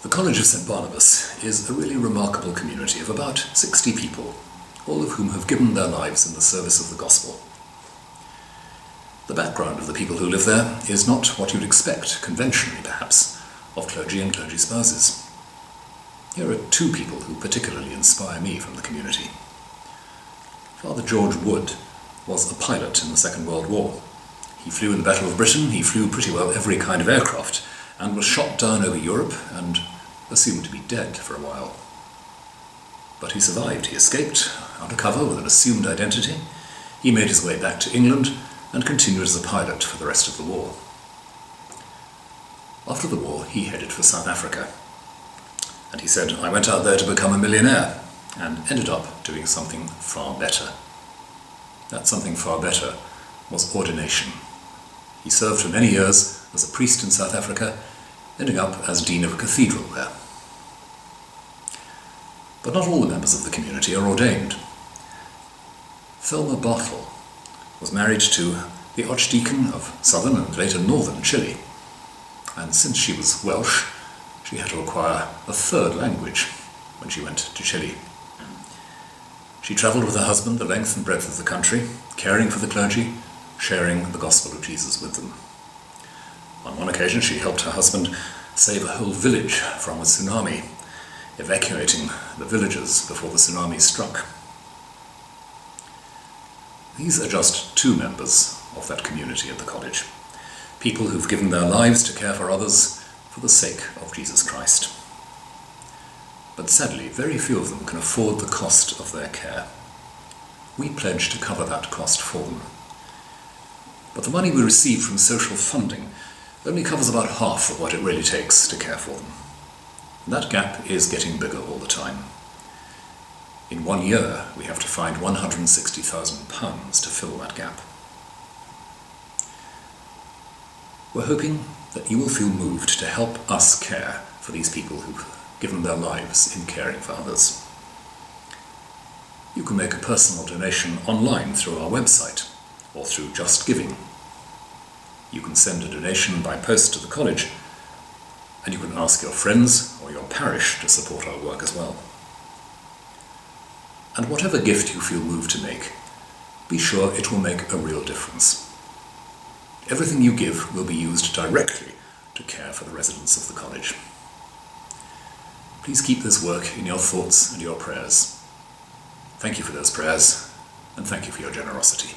The College of St. Barnabas is a really remarkable community of about 60 people, all of whom have given their lives in the service of the gospel. The background of the people who live there is not what you'd expect, conventionally perhaps, of clergy and clergy spouses. Here are two people who particularly inspire me from the community. Father George Wood was a pilot in the Second World War. He flew in the Battle of Britain, he flew pretty well every kind of aircraft, and was shot down over Europe and assumed to be dead for a while. But he survived. He escaped under cover with an assumed identity. He made his way back to England and continued as a pilot for the rest of the war. After the war, he headed for South Africa. And he said, "I went out there to become a millionaire," and ended up doing something far better. That something far better was ordination. He served for many years as a priest in South Africa, ending up as dean of a cathedral there. But not all the members of the community are ordained. Thelma Bartle was married to the Archdeacon of southern and later northern Chile, and since she was Welsh, she had to acquire a third language when she went to Chile. She travelled with her husband the length and breadth of the country, caring for the clergy, sharing the gospel of Jesus with them. On one occasion, she helped her husband save a whole village from a tsunami, evacuating the villagers before the tsunami struck. These are just two members of that community at the college, people who've given their lives to care for others for the sake of Jesus Christ. But sadly, very few of them can afford the cost of their care. We pledge to cover that cost for them. But the money we receive from social funding only covers about half of what it really takes to care for them. And that gap is getting bigger all the time. In 1 year, we have to find £160,000 to fill that gap. We're hoping that you will feel moved to help us care for these people who've given their lives in caring for others. You can make a personal donation online through our website or through Just Giving. You can send a donation by post to the college, and you can ask your friends or your parish to support our work as well. And whatever gift you feel moved to make, be sure it will make a real difference. Everything you give will be used directly to care for the residents of the college. Please keep this work in your thoughts and your prayers. Thank you for those prayers, and thank you for your generosity.